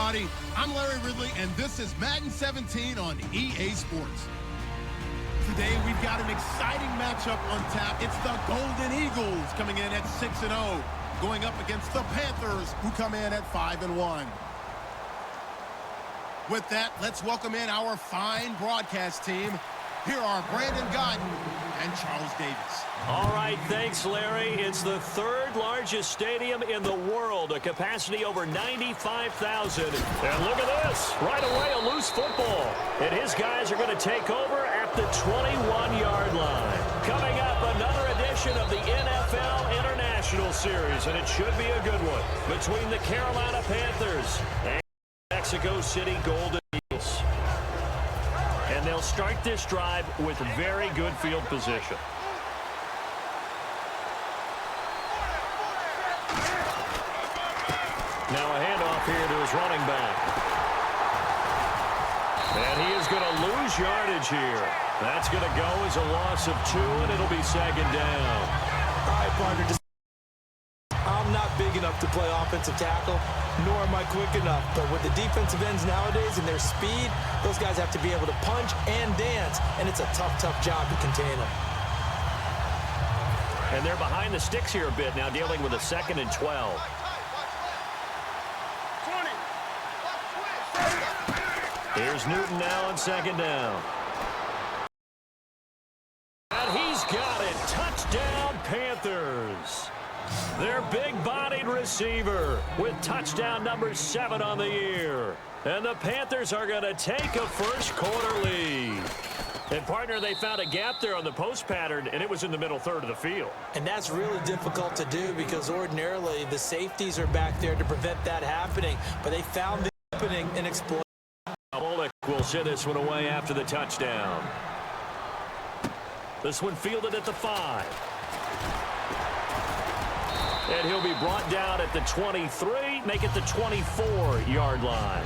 everybody. I'm Larry Ridley, and this is Madden 17 on EA Sports. Today, we've got an exciting matchup on tap. It's the Golden Eagles coming in at 6-0, going up against the Panthers, who come in at 5-1. With that, let's welcome in our fine broadcast team. Here are Brandon Godden and Charles Davis. All right, thanks, Larry. It's the third largest stadium in the world, a capacity over 95,000. And look at this. Right away, a loose football. And his guys are going to take over at the 21-yard line. Coming up, another edition of the NFL International Series, and it should be a good one, between the Carolina Panthers and Mexico City Golden Eagles. And they'll start this drive with very good field position. Now a handoff here to his running back. And he is going to lose yardage here. That's going to go as a loss of 2, and it'll be second down. All right, partner. I'm not big enough to play offensive tackle, nor am I quick enough. But with the defensive ends nowadays and their speed, those guys have to be able to punch and dance, and it's a tough, tough job to contain them. And they're behind the sticks here a bit now, dealing with a 2nd and 12. Here's Newton now on second down. And he's got it. Touchdown, Panthers. Their big-bodied receiver with touchdown number 7 on the year. And the Panthers are going to take a first-quarter lead. And, partner, they found a gap there on the post pattern, and it was in the middle third of the field. And that's really difficult to do because ordinarily the safeties are back there to prevent that happening. But they found the opening and exploited. Bullock will send this one away after the touchdown. This one fielded at the 5. And he'll be brought down at the 23, make it the 24-yard line.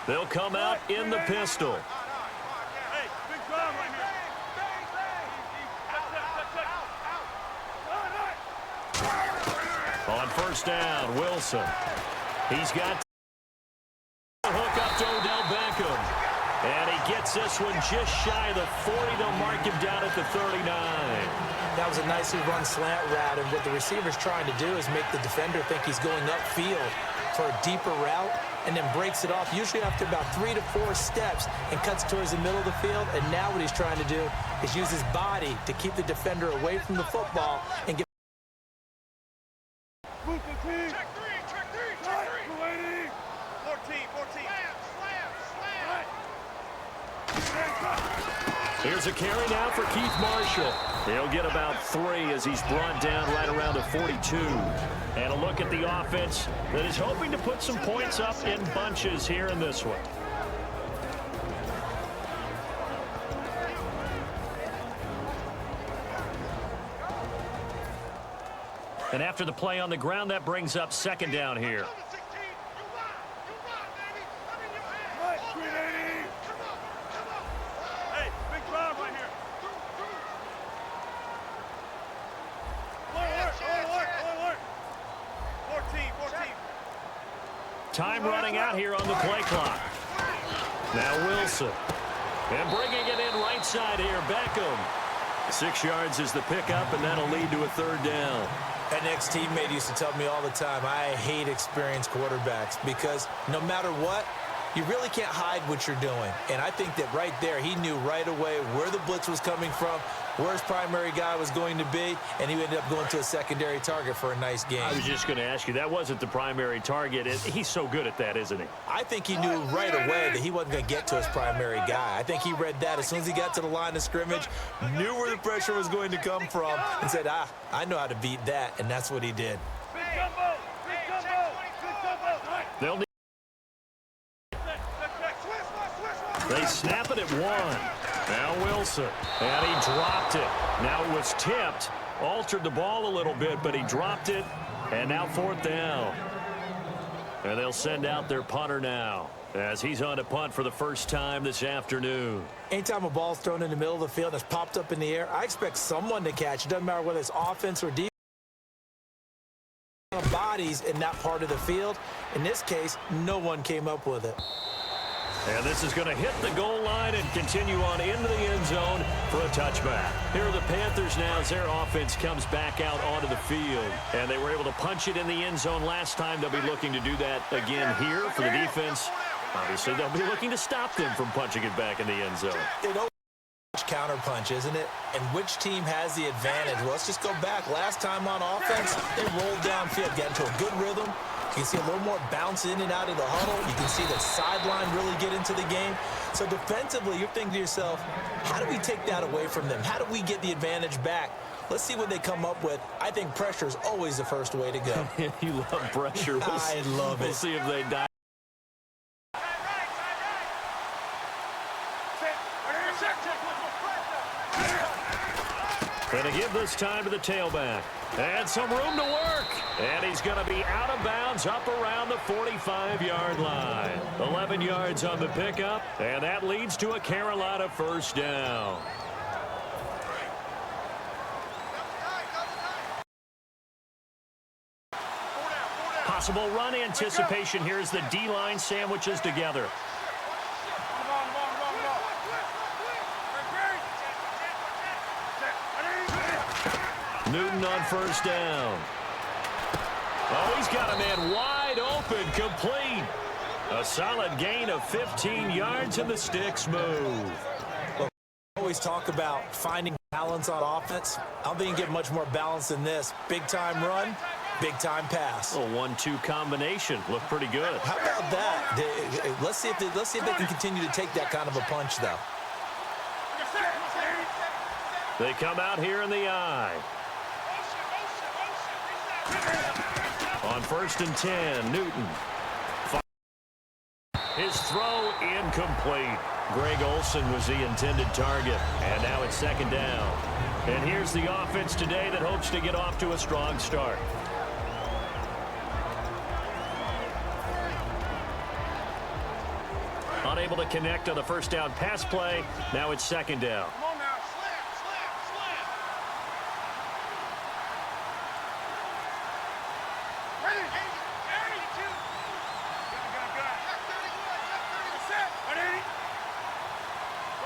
They'll come out in the pistol. On first down, Wilson. He's got the hook up to Odell Beckham. And he gets this one just shy of the 40. They'll mark him down at the 39. That was a nicely run slant route, and what the receiver's trying to do is make the defender think he's going upfield for a deeper route, and then breaks it off, usually after about 3 to 4 steps, and cuts towards the middle of the field. And now what he's trying to do is use his body to keep the defender away from the football and get. Check three. 14. Here's a carry now for Keith Marshall. He'll get about 3 as he's brought down right around the 42. And a look at the offense that is hoping to put some points up in bunches here in this one. And after the play on the ground, that brings up second down here. Time running out here on the play clock. Now Wilson. And bringing it in right side here, Beckham. 6 yards is the pickup, and that'll lead to a third down. An ex-teammate used to tell me all the time, I hate experienced quarterbacks because no matter what, you really can't hide what you're doing. And I think that right there, he knew right away where the blitz was coming from, where his primary guy was going to be, and he ended up going to a secondary target for a nice game. I was just going to ask you, that wasn't the primary target. He's so good at that, isn't he? I think he knew right away that he wasn't going to get to his primary guy. I think he read that as soon as he got to the line of scrimmage, knew where the pressure was going to come from, and said, I know how to beat that, and that's what he did. They'll need. They snap it at 1. Now Wilson. And he dropped it. Now it was tipped. altered the ball a little bit, but he dropped it. And now 4th down. And they'll send out their punter now, as he's on to punt for the first time this afternoon. Anytime a ball's thrown in the middle of the field that's popped up in the air, I expect someone to catch. It doesn't matter whether it's offense or defense. Bodies in that part of the field. In this case, no one came up with it. And this is going to hit the goal line and continue on into the end zone for a touchback. Here are the Panthers now as their offense comes back out onto the field. And they were able to punch it in the end zone last time. They'll be looking to do that again here for the defense. Obviously, they'll be looking to stop them from punching it back in the end zone. It counter punch, isn't it? And which team has the advantage? Well, let's just go back. Last time on offense, they rolled downfield, got into a good rhythm. You can see a little more bounce in and out of the huddle. You can see the sideline really get into the game. So defensively, you're thinking to yourself, how do we take that away from them? How do we get the advantage back? Let's see what they come up with. I think pressure is always the first way to go. You love pressure. I love it. We'll see if they die. Going to give this time to the tailback. And some room to work. And he's going to be out of bounds up around the 45-yard line. 11 yards on the pickup. And that leads to a Carolina first down. Possible run anticipation here as the D-line sandwiches together. Newton on first down. Oh, he's got a man wide open, complete. A solid gain of 15 yards, and the sticks move. Look, we always talk about finding balance on offense. I don't think you can get much more balance than this. Big-time run, big-time pass. A 1-2 combination. Looked pretty good. How about that? Let's see if they can continue to take that kind of a punch, though. They come out here in the eye. On 1st and 10, Newton. His throw incomplete. Greg Olsen was the intended target. And now it's 2nd down. And here's the offense today that hopes to get off to a strong start. Unable to connect on the first down pass play. Now it's 2nd down.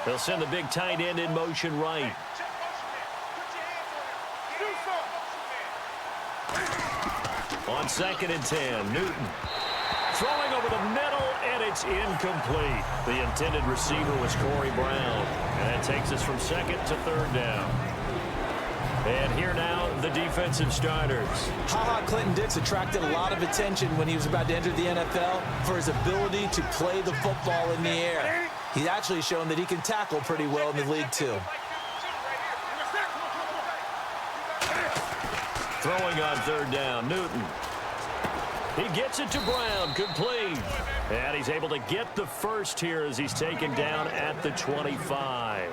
They'll send the big tight end in motion right. On 2nd and 10, Newton. Throwing over the middle, and it's incomplete. The intended receiver was Corey Brown. And that takes us from 2nd to 3rd down. And here now, the defensive starters. Clinton-Dix attracted a lot of attention when he was about to enter the NFL for his ability to play the football in the air. He's actually shown that he can tackle pretty well in the league, too. Throwing on 3rd down, Newton. He gets it to Brown, complete. And he's able to get the first here as he's taken down at the 25.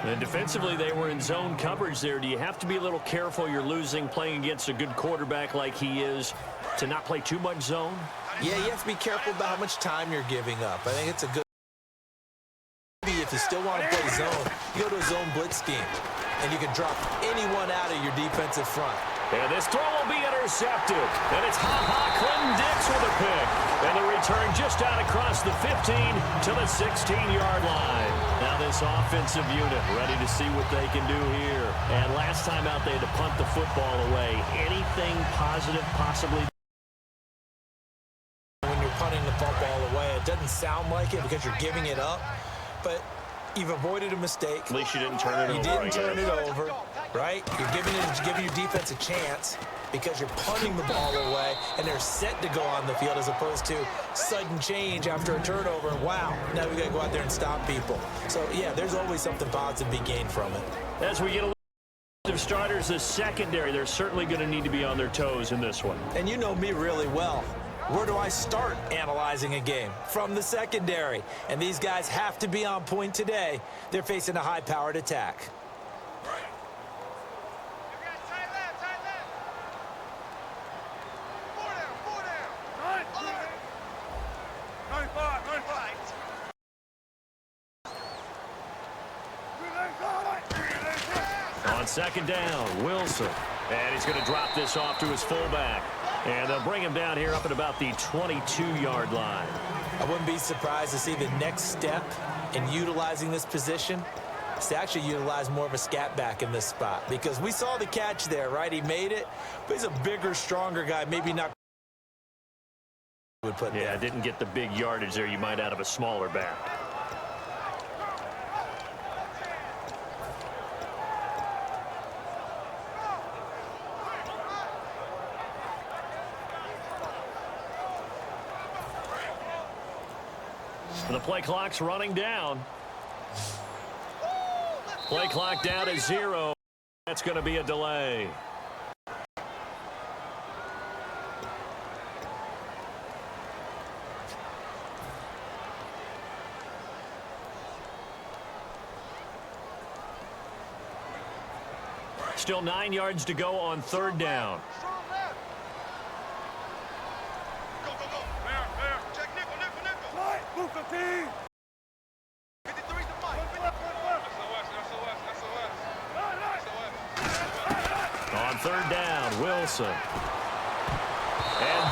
And defensively, they were in zone coverage there. Do you have to be a little careful? You're losing, playing against a good quarterback like he is, to not play too much zone? Yeah, you have to be careful about how much time you're giving up. I think it's a good... If you still want to play zone, you go to a zone blitz scheme, and you can drop anyone out of your defensive front. And this throw will be intercepted. And it's Clinton-Dix with a pick. And the return just out across the 15 to the 16-yard line. Now this offensive unit ready to see what they can do here. And last time out they had to punt the football away. Anything positive possibly? When you're punting the football away, it doesn't sound like it because you're giving it up. But you've avoided a mistake. At least you didn't turn it over. You didn't turn it over, right? You're giving your defense a chance because you're punting the ball away, and they're set to go on the field as opposed to sudden change after a turnover. Wow, now we got to go out there and stop people. So, yeah, there's always something positive to be gained from it. As we get a little of starters, the secondary, they're certainly going to need to be on their toes in this one. And you know me really well. Where do I start analyzing a game? From the secondary. And these guys have to be on point today. They're facing a high-powered attack. On second down, Wilson. And he's going to drop this off to his fullback. And they'll bring him down here up at about the 22-yard line. I wouldn't be surprised to see the next step in utilizing this position is to actually utilize more of a scat back in this spot. Because we saw the catch there, right? He made it, but he's a bigger, stronger guy. Maybe not. Would put yeah, didn't get the big yardage there you might out of a smaller back. The play clock's running down. Play clock down to 0. That's going to be a delay. Still 9 yards to go on third down. On third down, Wilson. And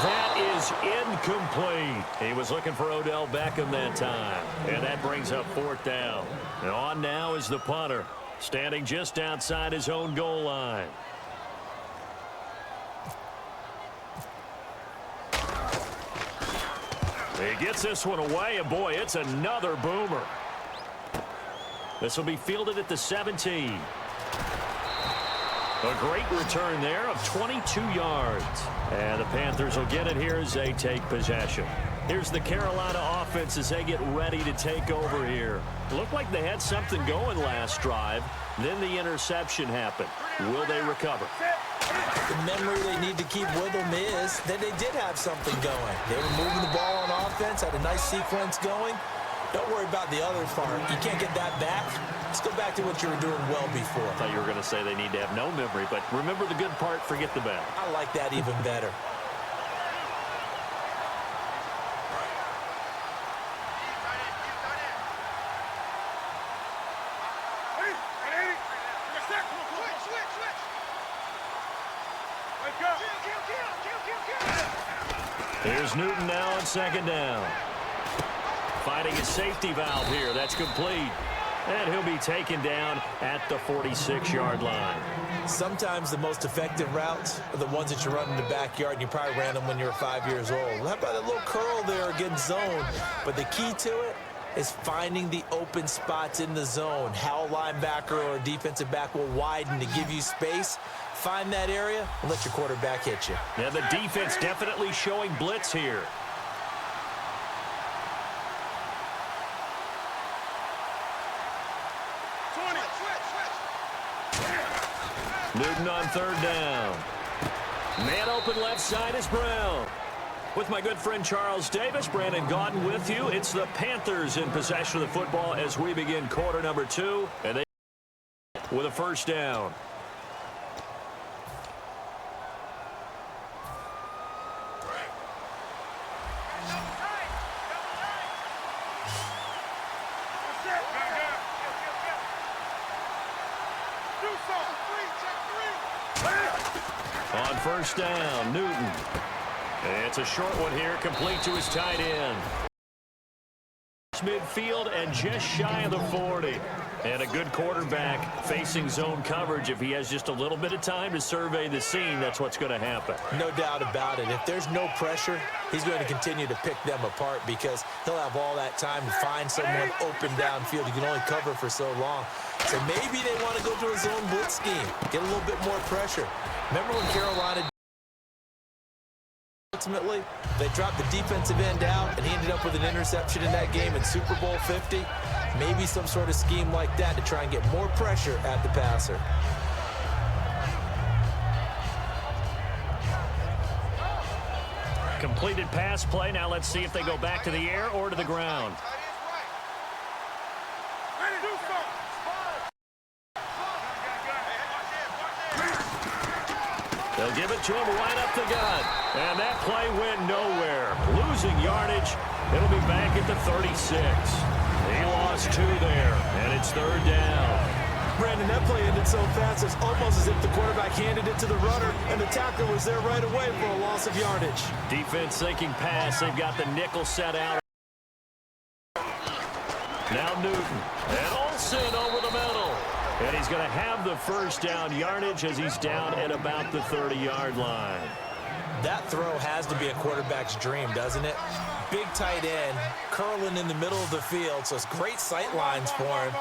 that is incomplete. He was looking for Odell Beckham that time. And that brings up fourth down. And on now is the punter, standing just outside his own goal line. He gets this one away, and boy, it's another boomer. This will be fielded at the 17. A great return there of 22 yards. And the Panthers will get it here as they take possession. Here's the Carolina offense as they get ready to take over here. Looked like they had something going last drive. Then the interception happened. Will they recover? The memory they need to keep with them is that they did have something going. They were moving the ball on offense, had a nice sequence going. Don't worry about the other part. You can't get that back. Let's go back to what you were doing well before. I thought you were going to say they need to have no memory, but remember the good part, forget the bad. I like that even better. Here's Newton now on second down. Finding a safety valve here. That's complete. And he'll be taken down at the 46-yard line. Sometimes the most effective routes are the ones that you run in the backyard, and you probably ran them when you were 5 years old. How about that little curl there against zone? But the key to it is finding the open spots in the zone. How a linebacker or a defensive back will widen to give you space. Find that area and let your quarterback hit you. Yeah, the defense definitely showing blitz here. Newton on third down. Man open left side is Brown. With my good friend Charles Davis, Brandon Gaudin with you. It's the Panthers in possession of the football as we begin quarter number 2. And they with a first down. On first down, Newton. It's a short one here, complete to his tight end. Midfield and just shy of the 40. And a good quarterback facing zone coverage. If he has just a little bit of time to survey the scene, that's what's going to happen. No doubt about it. If there's no pressure, he's going to continue to pick them apart because he'll have all that time to find someone open downfield. You can only cover for so long. So maybe they want to go to a zone blitz scheme, get a little bit more pressure. Remember when Carolina ultimately they dropped the defensive end out and he ended up with an interception in that game in Super Bowl 50? Maybe some sort of scheme like that to try and get more pressure at the passer. Completed pass play. Now let's see if they go back to the air or to the ground. They'll give it to him right up the gut. And that play went nowhere. Losing yardage. It'll be back at the 36. He lost 2 there, and it's third down. Brandon, that play ended so fast, it's almost as if the quarterback handed it to the runner, and the tackler was there right away for a loss of yardage. Defense thinking pass. They've got the nickel set out. Now Newton. And Olsen over the middle. And he's going to have the first down yardage as he's down at about the 30-yard line. That throw has to be a quarterback's dream, doesn't it? Big tight end, curling in the middle of the field, so it's great sight lines for him.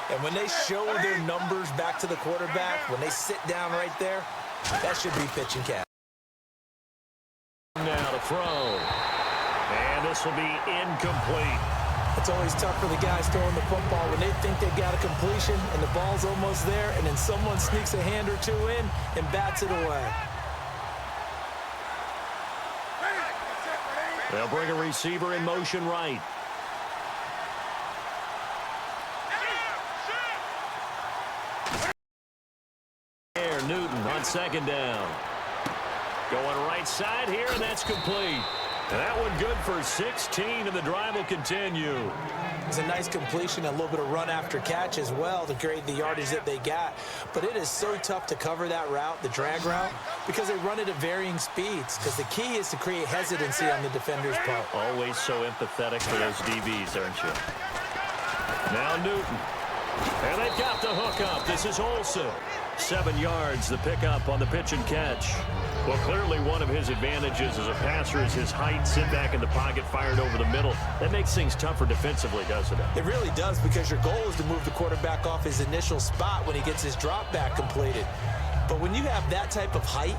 And when they show their numbers back to the quarterback, when they sit down right there, that should be pitch and catch. Now to throw. And this will be incomplete. It's always tough for the guys throwing the football when they think they've got a completion and the ball's almost there, and then someone sneaks a hand or two in and bats it away. They'll bring a receiver in motion right. Newton on second down. Going right side here, and that's complete. And that one good for 16, and the drive will continue. It's a nice completion, a little bit of run after catch as well to create the yardage that they got. But it is so tough to cover that route, the drag route, because they run it at varying speeds. Because the key is to create hesitancy on the defender's part. Always so empathetic for those DBs, aren't you? Now Newton. And they've got the hook up. This is Olsen. 7 yards, the pickup on the pitch and catch. Well, clearly one of his advantages as a passer is his height. Sit back in the pocket, fired over the middle. That makes things tougher defensively, doesn't it? It really does, because your goal is to move the quarterback off his initial spot when he gets his drop back completed. But when you have that type of height,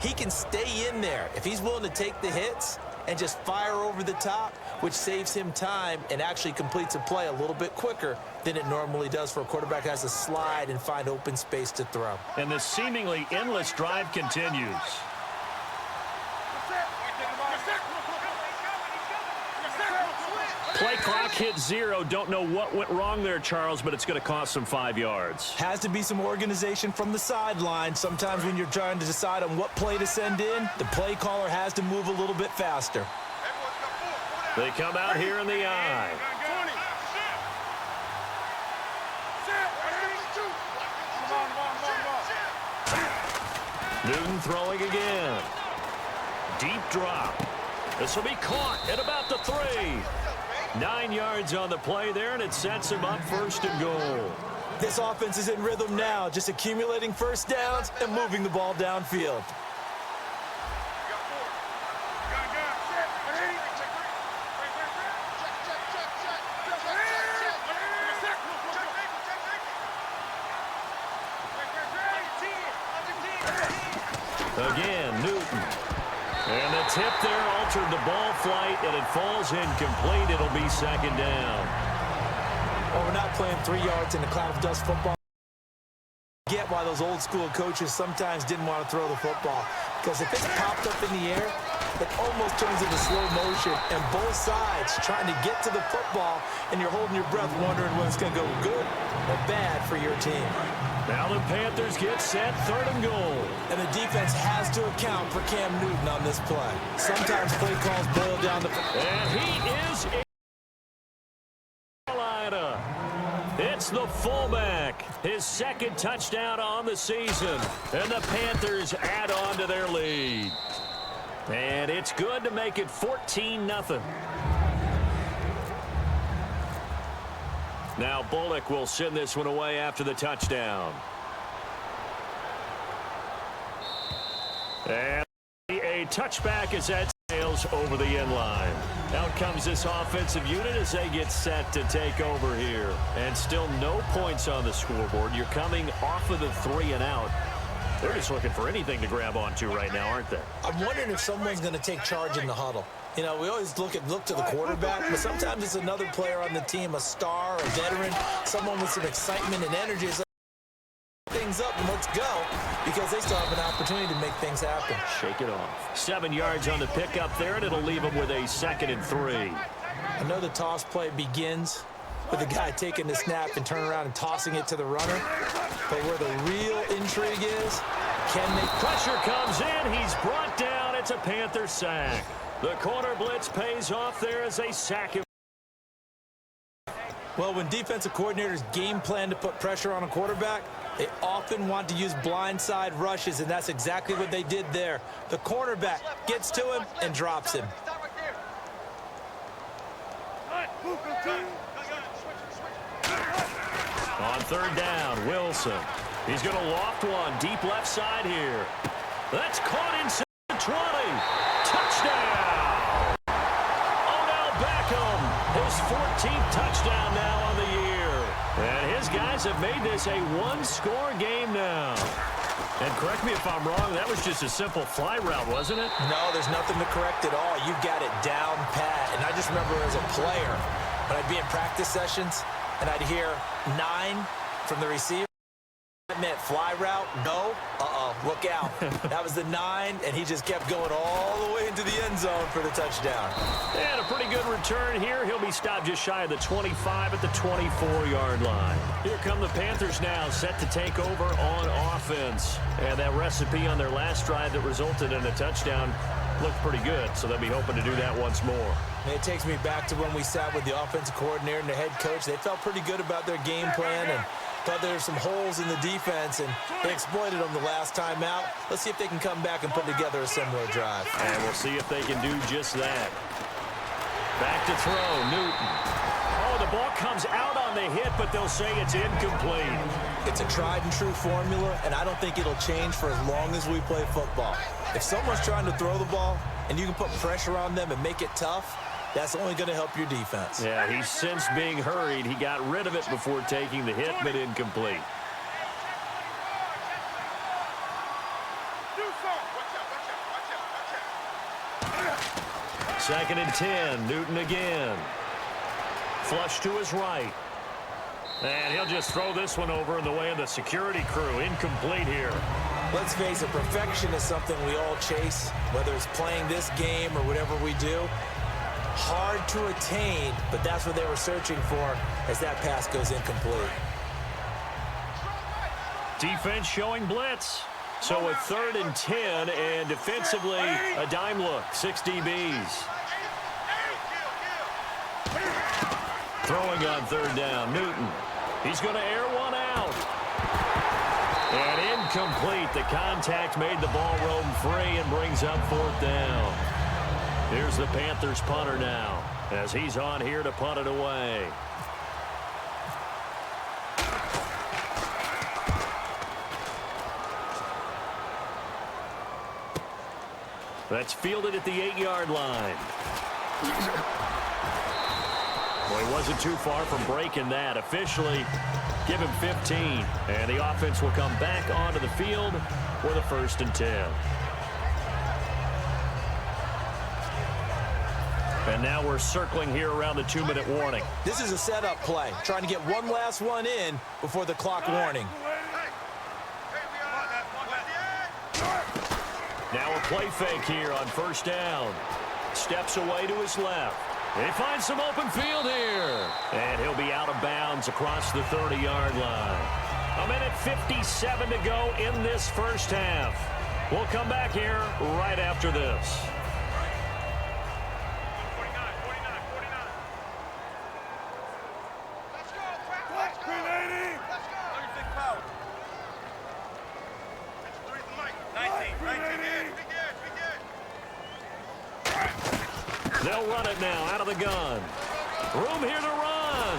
he can stay in there. If he's willing to take the hits and just fire over the top, which saves him time and actually completes a play a little bit quicker than it normally does for a quarterback who has to slide and find open space to throw. And the seemingly endless drive continues. Play clock hit 0. Don't know what went wrong there, Charles, but it's going to cost them 5 yards. Has to be some organization from the sideline. Sometimes when you're trying to decide on what play to send in, the play caller has to move a little bit faster. They come out here in the eye. Newton throwing again. Deep drop. This will be caught at about the 3. 9 yards on the play there, and it sets him up first and goal. This offense is in rhythm now, just accumulating first downs and moving the ball downfield. Again, Newton. And the tip there altered the ball flight, and it falls incomplete. It'll be second down. Well, we're not playing 3 yards in a cloud of dust football. I get why those old school coaches sometimes didn't want to throw the football. Because if it's popped up in the air, it almost turns into slow motion, and both sides trying to get to the football, and you're holding your breath wondering whether it's going to go good or bad for your team. Now the Panthers get set, 3rd and goal. And the defense has to account for Cam Newton on this play. Sometimes play calls boil down the... And he is in Carolina. It's the fullback. His 2nd touchdown on the season. And the Panthers add on to their lead. And it's good to make it 14-0. Now Bullock will send this one away after the touchdown. And a touchback as that sails over the end line. Out comes this offensive unit as they get set to take over here. And still no points on the scoreboard. You're coming off of the 3 and out. They're just looking for anything to grab onto right now, aren't they? I'm wondering if someone's going to take charge in the huddle. You know, we always look to the quarterback, but sometimes it's another player on the team, a star, a veteran, someone with some excitement and energy. It's like, things up and let's go, because they still have an opportunity to make things happen. Shake it off. 7 yards on the pickup there, and it'll leave them with a 2nd and 3. I know the toss play begins with the guy taking the snap and turning around and tossing it to the runner, but where the real intrigue is, can they... Pressure comes in. He's brought down. It's a Panther sack. The corner blitz pays off there as they sack him. Well, when defensive coordinators game plan to put pressure on a quarterback, they often want to use blindside rushes, and that's exactly what they did there. The cornerback gets to him and drops him. On third down, Wilson. He's going to loft one deep left side here. That's caught inside the 20. Touchdown! Odell Beckham, his 14th touchdown now on the year. And his guys have made this a one-score game now. And correct me if I'm wrong, that was just a simple fly route, wasn't it? No, there's nothing to correct at all. You've got it down pat. And I just remember as a player, when I'd be in practice sessions, and I'd hear 9 from the receiver. That meant fly route, no, look out. That was the 9, and he just kept going all the way into the end zone for the touchdown. And a pretty good return here. He'll be stopped just shy of the 25 at the 24-yard line. Here come the Panthers now, set to take over on offense. And that recipe on their last drive that resulted in a touchdown looked pretty good, so they'll be hoping to do that once more. And it takes me back to when we sat with the offensive coordinator and the head coach. They felt pretty good about their game plan and thought there were some holes in the defense, and they exploited them the last time out. Let's see if they can come back and put together a similar drive. And we'll see if they can do just that. Back to throw, Newton. Oh, the ball comes out on the hit, but they'll say it's incomplete. It's a tried-and-true formula, and I don't think it'll change for as long as we play football. If someone's trying to throw the ball and you can put pressure on them and make it tough, that's only going to help your defense. Yeah, he's since being hurried. He got rid of it before taking the hit, but incomplete. Second and 10, Newton again. Flush to his right. And he'll just throw this one over in the way of the security crew. Incomplete here. Let's face it, perfection is something we all chase, whether it's playing this game or whatever we do. Hard to attain, but that's what they were searching for as that pass goes incomplete. Defense showing blitz. So a third and 10, and defensively a dime look, 6 DBs. Throwing on third down, Newton. He's going to air one out. And incomplete. The contact made the ball roam free and brings up fourth down. Here's the Panthers punter now as he's on here to punt it away. That's fielded at the 8-yard line. Well, he wasn't too far from breaking that. Officially, give him 15. And the offense will come back onto the field with a first and 10. And now we're circling here around the 2-minute warning. This is a setup play, trying to get one last one in before the clock warning. Now a play fake here on first down. Steps away to his left. He finds some open field here. And he'll be out of bounds across the 30-yard line. 1:57 to go in this first half. We'll come back here right after this. They'll run it now out of the gun. Room here to run.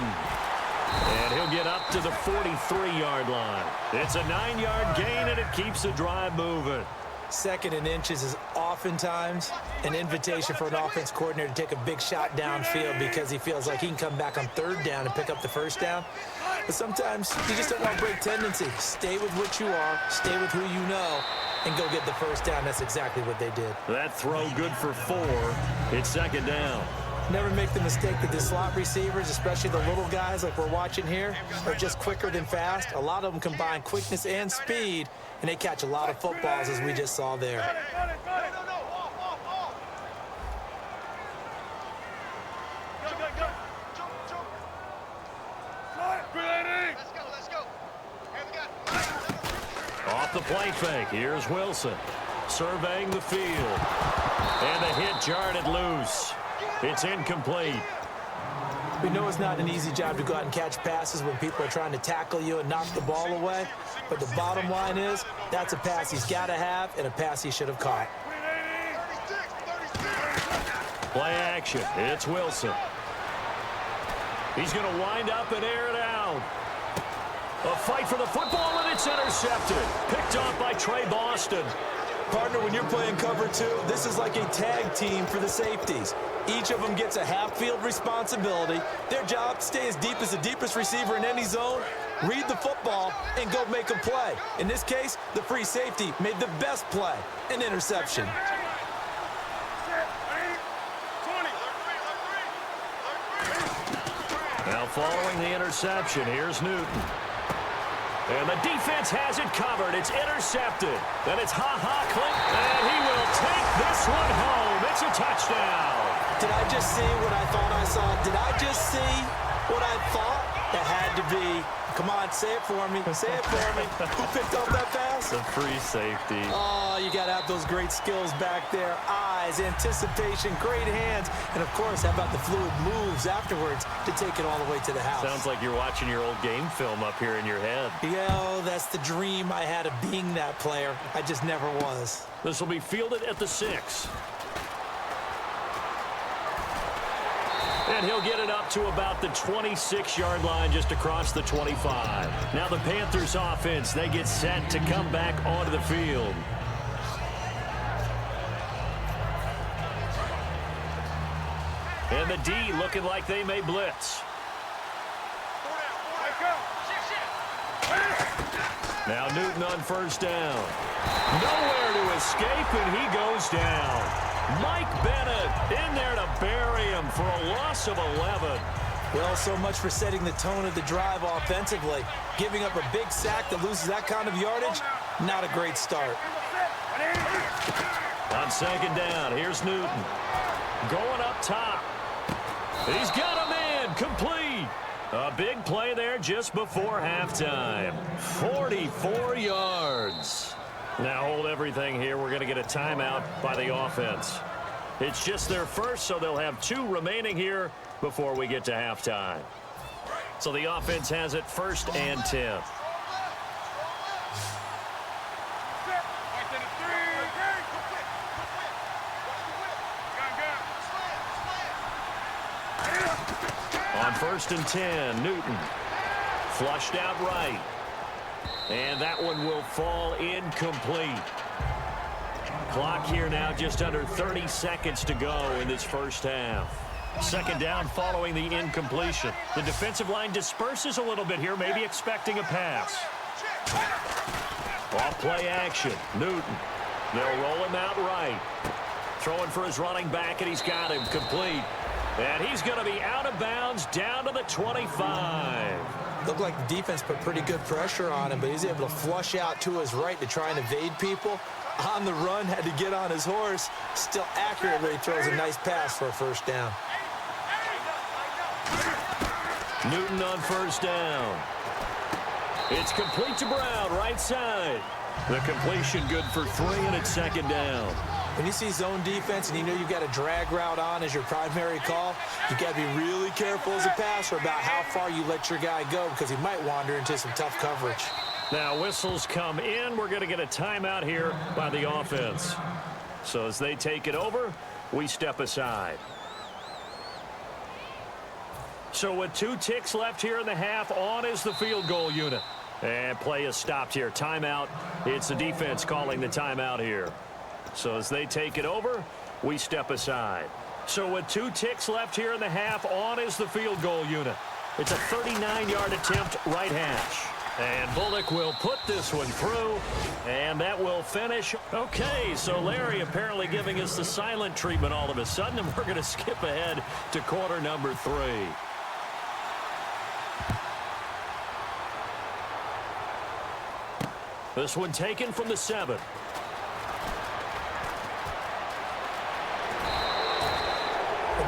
And he'll get up to the 43-yard line. It's a 9-yard gain, and it keeps the drive moving. Second and inches is oftentimes an invitation for an offense coordinator to take a big shot downfield because he feels like he can come back on third down and pick up the first down. But sometimes you just don't want to break tendency. Stay with what you are, stay with who you know, and go get the first down. That's exactly what they did. That throw good for 4. It's second down. Never make the mistake that the slot receivers, especially the little guys like we're watching here, are just quicker than fast. A lot of them combine quickness and speed, and they catch a lot of footballs, as we just saw there. Off the play fake, here's Wilson. Surveying the field. And the hit jarred it loose. It's incomplete. We know it's not an easy job to go out and catch passes when people are trying to tackle you and knock the ball away. But the bottom line is, that's a pass he's got to have and a pass he should have caught. Play action. It's Wilson. He's going to wind up and air it out. A fight for the football, and it's intercepted. Picked off by Trey Boston. Partner, when you're playing cover two, this is like a tag team for the safeties. Each of them gets a half-field responsibility. Their job, stay as deep as the deepest receiver in any zone, read the football, and go make a play. In this case, the free safety made the best play, an interception. Now following the interception, here's Newton. And the defense has it covered. It's intercepted. Then it's ha-ha Clint, and he will take this one home. It's a touchdown. Did I just see what I thought I saw? Did I just see what I thought? That had to be. Come on, say it for me. Say it for me. Who picked up that pass? The free safety. Oh, you got to have those great skills back there. Eyes, anticipation, great hands. And, of course, how about the fluid moves afterwards to take it all the way to the house? Sounds like you're watching your old game film up here in your head. Yeah, that's the dream I had of being that player. I just never was. This will be fielded at the 6. And he'll get it up to about the 26-yard line just across the 25. Now the Panthers offense, they get set to come back onto the field. And the D looking like they may blitz. Now Newton on first down. Nowhere to escape, and he goes down. Mike Bennett in there to bury him for a loss of 11. Well, so much for setting the tone of the drive offensively. Giving up a big sack that loses that kind of yardage, not a great start. On second down, here's Newton. Going up top. He's got him in, complete. A big play there just before halftime. 44 yards. Now hold everything here. We're going to get a timeout by the offense. It's just their first, so they'll have 2 remaining here before we get to halftime. So the offense has it 1st and 10. On 1st and 10, Newton flushed out right. And that one will fall incomplete. Clock here now just under 30 seconds to go in this first half. Second down following the incompletion. The defensive line disperses a little bit here, maybe expecting a pass. Off play action. Newton. They'll roll him out right. Throwing for his running back, and he's got him complete. And he's going to be out of bounds down to the 25. Looked like the defense put pretty good pressure on him, but he's able to flush out to his right to try and evade people. On the run, had to get on his horse. Still accurately throws a nice pass for a first down. Newton on first down. It's complete to Brown, right side. The completion good for 3, and it's second down. When you see zone defense and you know you've got a drag route on as your primary call, you've got to be really careful as a passer about how far you let your guy go because he might wander into some tough coverage. Now whistles come in. We're going to get a timeout here by the offense. So as they take it over, we step aside. So with 2 ticks left here in the half, on is the field goal unit. And play is stopped here. Timeout. It's the defense calling the timeout here. So as they take it over, we step aside. So with 2 ticks left here in the half, on is the field goal unit. It's a 39-yard attempt, right hash. And Bullock will put this one through, and that will finish. Okay, so Larry apparently giving us the silent treatment all of a sudden, and we're going to skip ahead to quarter number 3. This one taken from the 7.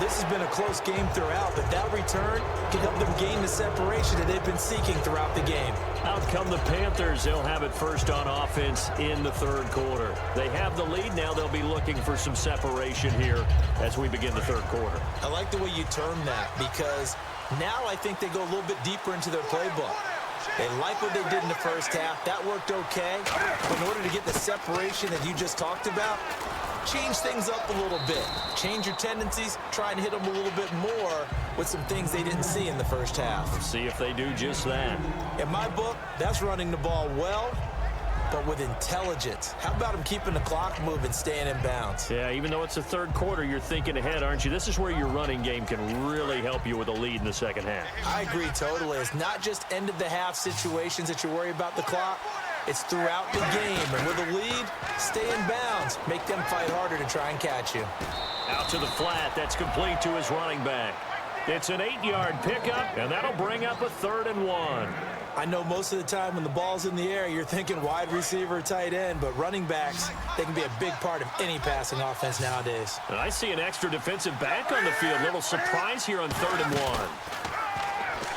this has been a close game throughout, but that return can help them gain the separation that they've been seeking throughout the game. Out come the Panthers. They'll have it first on offense in the third quarter. They have the lead. Now they'll be looking for some separation here as we begin the third quarter. I like the way you term that, because now I think they go a little bit deeper into their playbook. They like what they did in the first half. That worked okay. But in order to get the separation that you just talked about, change things up a little bit. Change your tendencies. Try and hit them a little bit more with some things they didn't see in the first half. We'll see if they do just that. In my book, that's running the ball well, but with intelligence. How about them keeping the clock moving, staying in bounds? Yeah, even though it's the third quarter, you're thinking ahead, aren't you? This is where your running game can really help you with a lead in the second half. I agree totally. It's not just end-of-the-half situations that you worry about the clock. It's throughout the game. And with a lead, stay in bounds. Make them fight harder to try and catch you. Out to the flat. That's complete to his running back. It's an 8-yard pickup, and that'll bring up a 3rd and 1. I know most of the time when the ball's in the air, you're thinking wide receiver, tight end, but running backs, they can be a big part of any passing offense nowadays. And I see an extra defensive back on the field. Little surprise here on 3rd and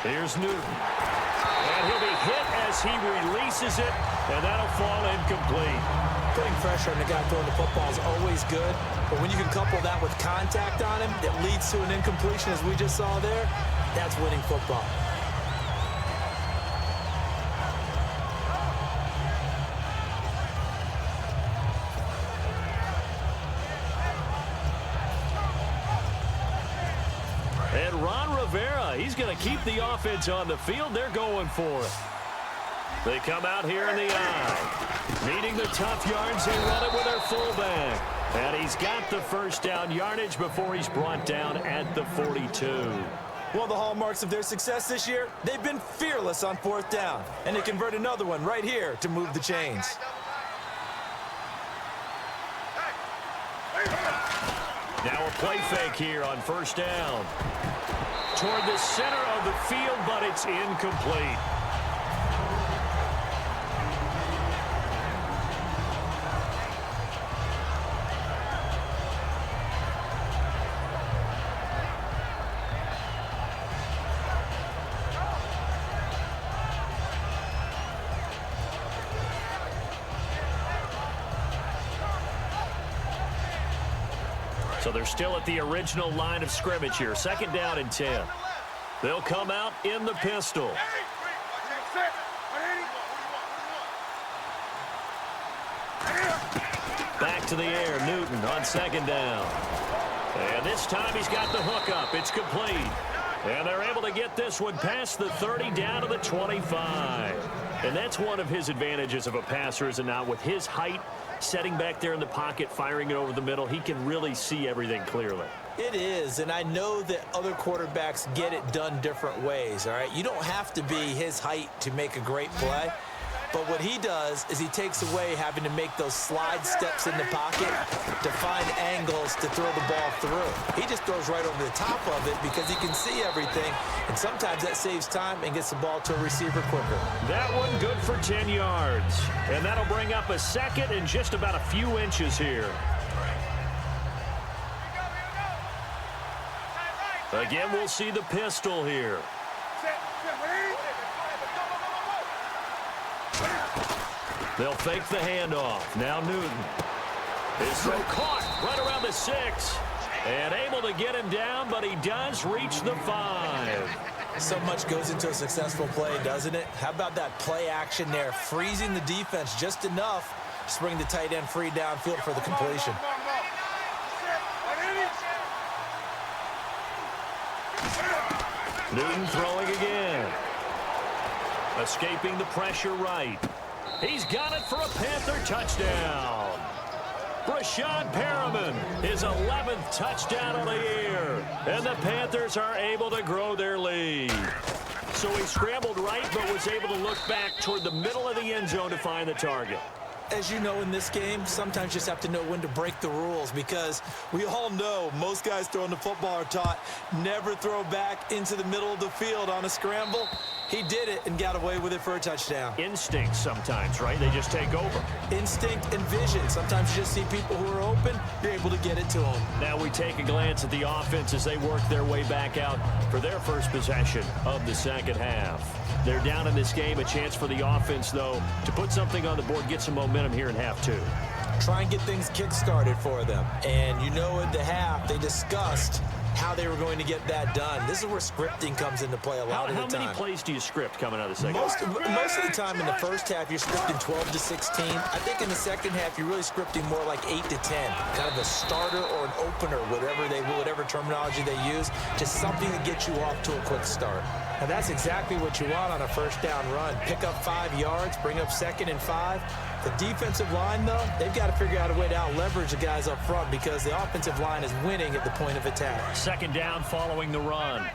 1. Here's Newton. And he'll be hit as he releases it, and that'll fall incomplete. Putting pressure on the guy throwing the football is always good, but when you can couple that with contact on him, it leads to an incompletion, as we just saw there. That's winning football. And Ron Rivera, he's going to keep the offense on the field. They're going for it. They come out here in the eye. Needing the tough yards, they run it with their fullback. And he's got the first down yardage before he's brought down at the 42. One of the hallmarks of their success this year, they've been fearless on 4th down. And they convert another one right here to move the chains. Now a play fake here on 1st down. Toward the center of the field, but it's incomplete. So they're still at the original line of scrimmage here. 2nd down and 10. They'll come out in the pistol. Back to the air, Newton on 2nd down. And this time he's got the hook up. It's complete. And they're able to get this one past the 30 down to the 25. And that's one of his advantages of a passer, is it not? With his height, setting back there in the pocket, firing it over the middle, he can really see everything clearly. It is, and I know that other quarterbacks get it done different ways, all right? You don't have to be his height to make a great play. But what he does is he takes away having to make those slide steps in the pocket to find angles to throw the ball through. He just throws right over the top of it because he can see everything, and sometimes that saves time and gets the ball to a receiver quicker. That one good for 10 yards. And that'll bring up a 2nd and just about a few inches here. Again, we'll see the pistol here. They'll fake the handoff. Now Newton. His throw caught right around the 6. And able to get him down, but he does reach the 5. So much goes into a successful play, doesn't it? How about that play action there, freezing the defense just enough to bring the tight end free downfield for the completion. Newton throwing again. Escaping the pressure right. He's got it for a Panther touchdown. Brashad Perriman, his 11th touchdown of the year. And the Panthers are able to grow their lead. So he scrambled right, but was able to look back toward the middle of the end zone to find the target. As you know, in this game, sometimes you just have to know when to break the rules, because we all know most guys throwing the football are taught never throw back into the middle of the field on a scramble. He did it and got away with it for a touchdown. Instinct sometimes, right? They just take over. Instinct and vision. Sometimes you just see people who are open, you're able to get it to them. Now we take a glance at the offense as they work their way back out for their first possession of the second half. They're down in this game. A chance for the offense, though, to put something on the board, get some momentum here in half two. Try and get things kick-started for them. And you know at the half, they discussed how they were going to get that done. This is where scripting comes into play a lot of the time. How many plays do you script coming out of the second half? half? Most of the time in the first half, you're scripting 12 to 16. I think in the second half, you're really scripting more like 8 to 10. Kind of a starter or an opener, whatever terminology they use, just something to get you off to a quick start. And that's exactly what you want on a first down run. Pick up 5 yards, bring up 2nd and 5. The defensive line, though, they've got to figure out a way to out-leverage the guys up front because the offensive line is winning at the point of attack. Second down following the run. Hey,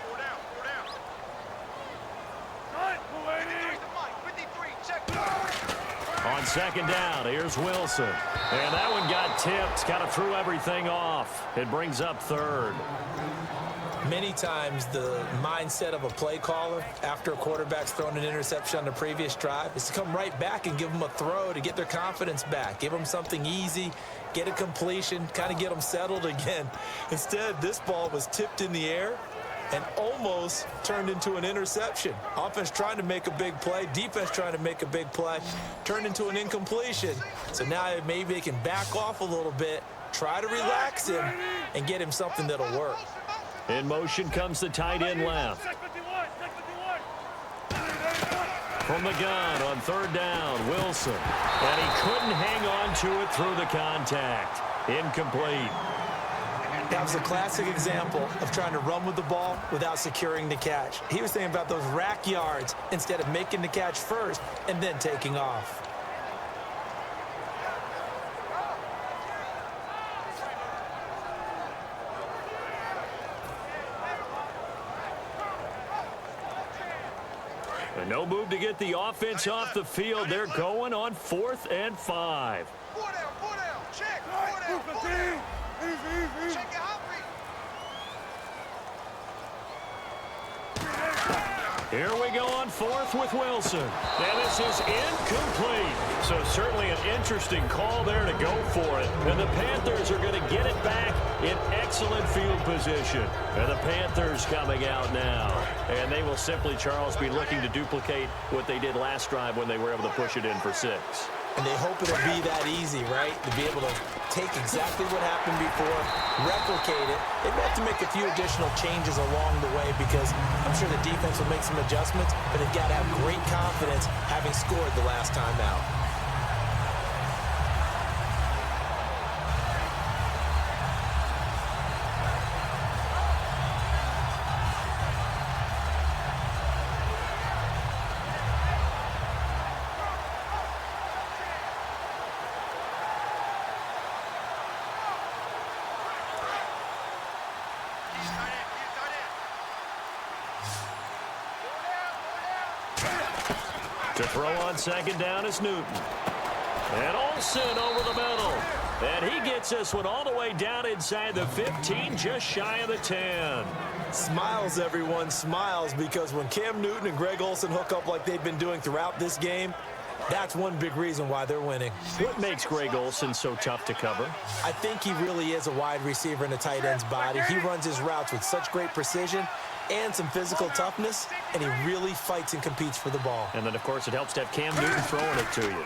4 down, 4 down. On second down, here's Wilson. And that one got tipped, kind of threw everything off. It brings up third. Many times the mindset of a play caller after a quarterback's thrown an interception on the previous drive is to come right back and give them a throw to get their confidence back. Give them something easy, get a completion, kind of get them settled again. Instead, this ball was tipped in the air and almost turned into an interception. Offense trying to make a big play, defense trying to make a big play, turned into an incompletion. So now maybe they can back off a little bit, try to relax him, and get him something that'll work. In motion comes the tight end left. From the gun on third down, Wilson. And he couldn't hang on to it through the contact. Incomplete. That was a classic example of trying to run with the ball without securing the catch. He was thinking about those rack yards instead of making the catch first and then taking off. No move to get the offense off the field. They're going on 4th and 5. 4 down, 4 down. Check, 4 down, 4 down. Check your hot read. Here we go on 4th with Wilson. And this is incomplete. So certainly an interesting call there to go for it. And the Panthers are going to get it back in excellent field position. And the Panthers coming out now. And they will simply, Charles, be looking to duplicate what they did last drive when they were able to push it in for 6. And they hope it'll be that easy, right? To be able to take exactly what happened before, replicate it. They may have to make a few additional changes along the way because I'm sure the defense will make some adjustments, but they've got to have great confidence having scored the last time out. To throw on second down is Newton. And Olsen over the middle. And he gets this one all the way down inside the 15, just shy of the 10. Smiles, everyone, smiles, because when Cam Newton and Greg Olsen hook up like they've been doing throughout this game, that's one big reason why they're winning. What makes Greg Olsen so tough to cover? I think he really is a wide receiver in a tight end's body. He runs his routes with such great precision and some physical toughness, and he really fights and competes for the ball. And then, of course, it helps to have Cam Newton throwing it to you.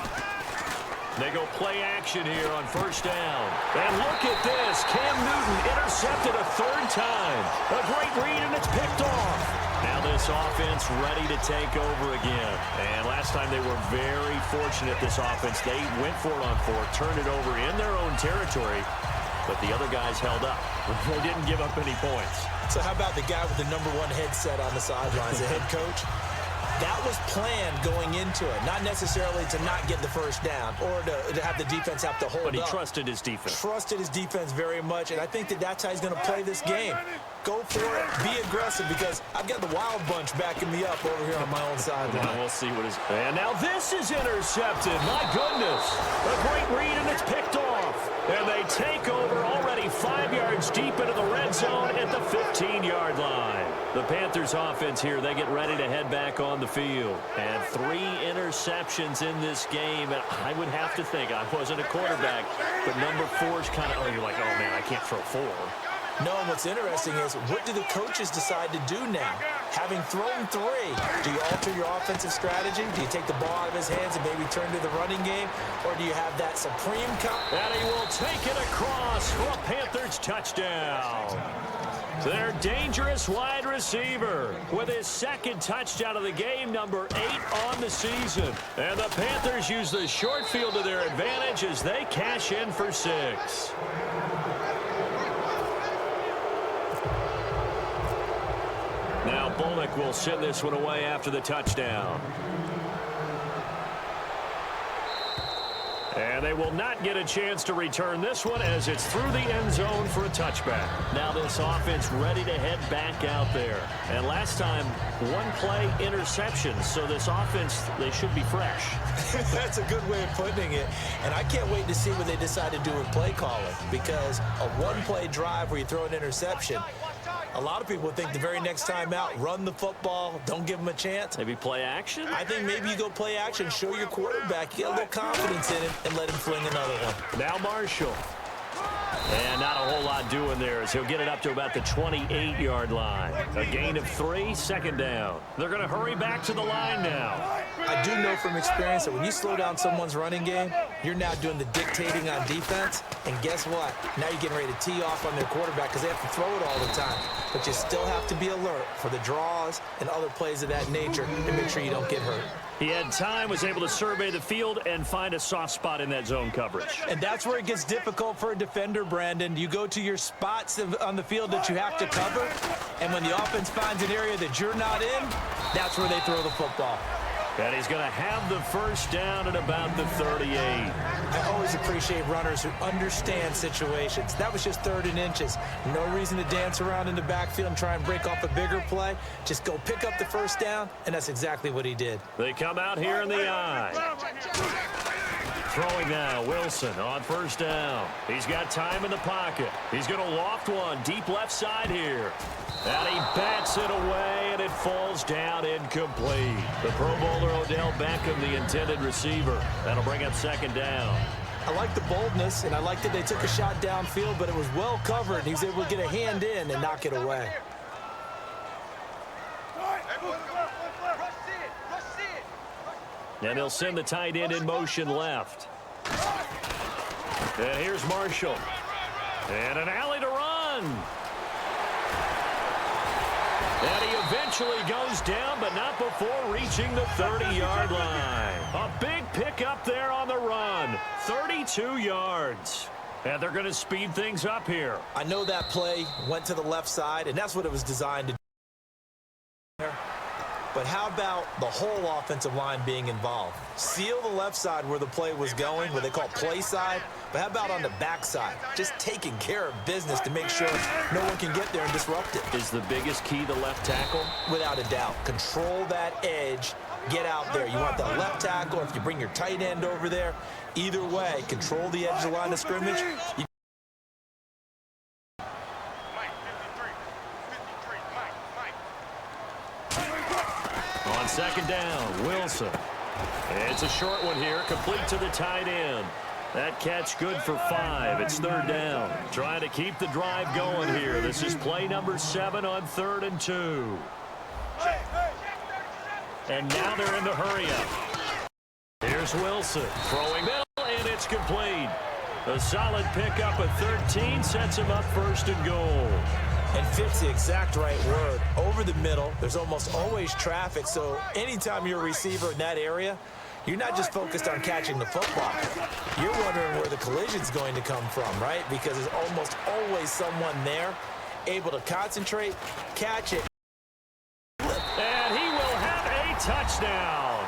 They go play action here on first down. And look at this. Cam Newton intercepted a 3rd time. A great read, and it's picked off. Now this offense ready to take over again. And last time they were very fortunate, this offense. They went for it on 4th, turned it over in their own territory, but the other guys held up. They didn't give up any points. So how about the guy with the #1 headset on the sidelines, the head coach? That was planned going into it, not necessarily to not get the first down or to have the defense have to hold up. But he trusted his defense. Trusted his defense very much, and I think that's how he's going to play this game. go for it, be aggressive, because I've got the wild bunch backing me up over here on my own side. We'll see what is. And now this is intercepted. My goodness. A great read, and it's picked off. And they take over already 5 yards deep into the red zone at the 15-yard line. The Panthers offense here, they get ready to head back on the field. And 3 interceptions in this game. And I would have to think, I wasn't a quarterback, but number 4 is kind of, you're like, oh, man, I can't throw 4. No, and what's interesting is, what do the coaches decide to do now? Having thrown 3, do you alter your offensive strategy? Do you take the ball out of his hands and maybe turn to the running game? Or do you have that supreme And he will take it across for a Panthers touchdown. Their dangerous wide receiver with his 2nd touchdown of the game, number 8 on the season. And the Panthers use the short field to their advantage as they cash in for 6. Now Bullock will send this one away after the touchdown. And they will not get a chance to return this one as it's through the end zone for a touchback. Now this offense ready to head back out there. And last time, 1-play interceptions. So this offense, they should be fresh. That's a good way of putting it. And I can't wait to see what they decide to do with play calling, because a 1-play drive where you throw an interception, a lot of people think the very next time out, run the football, don't give them a chance. Maybe play action? I think maybe you go play action, show your quarterback, get a little confidence in him, and let him fling another one. Now Marshall. And not a whole lot doing there as he'll get it up to about the 28-yard line. A gain of 3, 2nd down. They're going to hurry back to the line now. I do know from experience that when you slow down someone's running game, you're now doing the dictating on defense. And guess what? Now you're getting ready to tee off on their quarterback because they have to throw it all the time. But you still have to be alert for the draws and other plays of that nature to make sure you don't get hurt. He had time, was able to survey the field and find a soft spot in that zone coverage. And that's where it gets difficult for a defender, Brandon. You go to your spots on the field that you have to cover, and when the offense finds an area that you're not in, that's where they throw the football. And he's going to have the 1st down at about the 38. I always appreciate runners who understand situations. That was just 3rd and inches. No reason to dance around in the backfield and try and break off a bigger play. Just go pick up the 1st down, and that's exactly what he did. They come out here in the I. Throwing now, Wilson on 1st down. He's got time in the pocket. He's going to loft one deep left side here. And he bats it away, and it falls down incomplete. The Pro Bowler Odell Beckham, the intended receiver. That'll bring up 2nd down. I like the boldness, and I like that they took a shot downfield, but it was well covered. He was able to get a hand in and knock it away. And they'll send the tight end in motion left. And here's Marshall. And an alley to run. And he eventually goes down, but not before reaching the 30-yard line. A big pickup there on the run. 32 yards. And they're going to speed things up here. I know that play went to the left side, and that's what it was designed to do. But how about the whole offensive line being involved? Seal the left side where the play was going, what they call play side. But how about on the backside? Just taking care of business to make sure no one can get there and disrupt it. Is the biggest key the left tackle? Without a doubt. Control that edge. Get out there. You want that left tackle, or if you bring your tight end over there, either way, control the edge of the line of scrimmage. On 2nd down, Wilson. It's a short one here, complete to the tight end. That catch good for 5. It's 3rd down. Trying to keep the drive going here. This is play number 7 on 3rd and 2. And now they're in the hurry-up. Here's Wilson throwing middle, and it's complete. A solid pickup of 13 sets him up 1st and goal. And fits the exact right word. Over the middle, there's almost always traffic, so anytime you're a receiver in that area, you're not just focused on catching the football. You're wondering where the collision's going to come from, right? Because there's almost always someone there able to concentrate, catch it. And he will have a touchdown.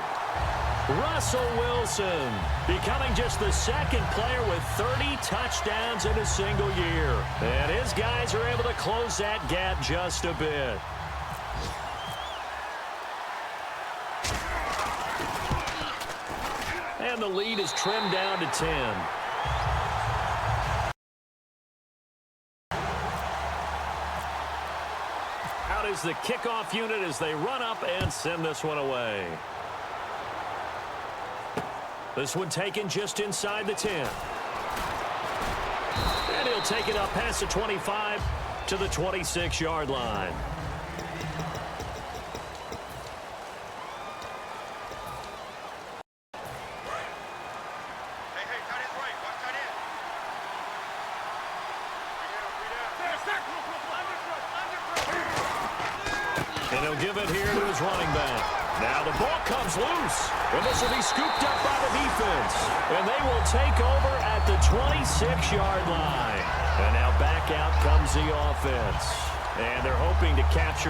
Russell Wilson becoming just the second player with 30 touchdowns in a single year. And his guys are able to close that gap just a bit. And the lead is trimmed down to 10. Out is the kickoff unit as they run up and send this one away. This one taken just inside the 10. And he'll take it up past the 25 to the 26-yard line. And he'll give it here to his running back. Now the ball comes loose, and this will be scooped up by the defense. And they will take over at the 26-yard line. And now back out comes the offense. And they're hoping to capture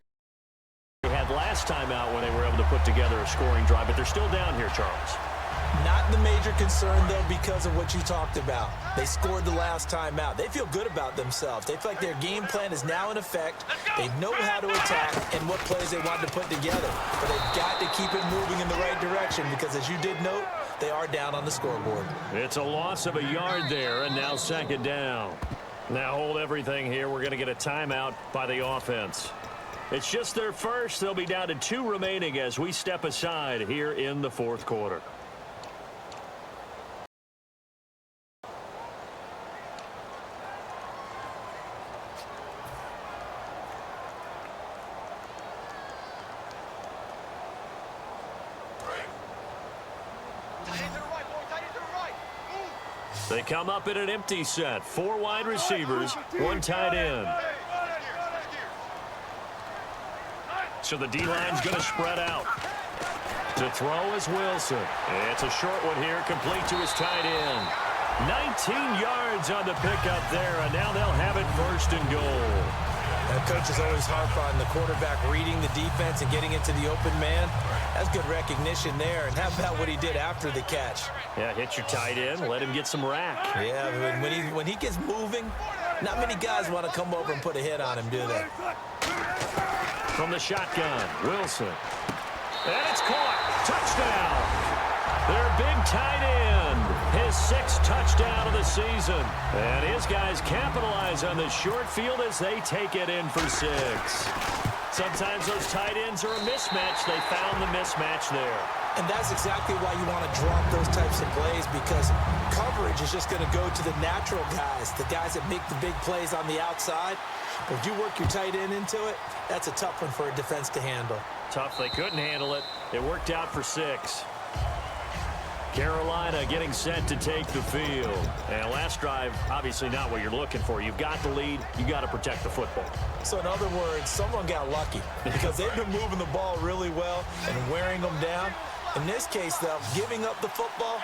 what they had last time out when they were able to put together a scoring drive. But they're still down here, Charles. Not the major concern, though, because of what you talked about. They scored the last time out. They feel good about themselves. They feel like their game plan is now in effect. They know how to attack and what plays they want to put together. But they've got to keep it moving in the right direction because, as you did note, they are down on the scoreboard. It's a loss of a yard there, and now second down. Now hold everything here. We're going to get a timeout by the offense. It's just their first. They'll be down to 2 remaining as we step aside here in the fourth quarter. They come up in an empty set. 4 wide receivers, 1 tight end. So the D-line's going to spread out. To throw is Wilson. It's a short one here, complete to his tight end. 19 yards on the pickup there, and now they'll have it first and goal. That coach is always harp on the quarterback reading the defense and getting into the open man. That's good recognition there. And how about what he did after the catch? Yeah, hit your tight end, let him get some rack. Yeah, when he gets moving, not many guys want to come over and put a hit on him, do they? From the shotgun, Wilson. And it's caught. Touchdown. Their big tight end. His 6th touchdown of the season. And his guys capitalize on the short field as they take it in for 6. Sometimes those tight ends are a mismatch. They found the mismatch there. And that's exactly why you want to drop those types of plays, because coverage is just going to go to the natural guys, the guys that make the big plays on the outside. But if you work your tight end into it, that's a tough one for a defense to handle. Tough. They couldn't handle it. It worked out for 6. Carolina getting set to take the field. And last drive, obviously not what you're looking for. You've got the lead. You got to protect the football. So in other words, someone got lucky because they've been moving the ball really well and wearing them down. In this case, though, giving up the football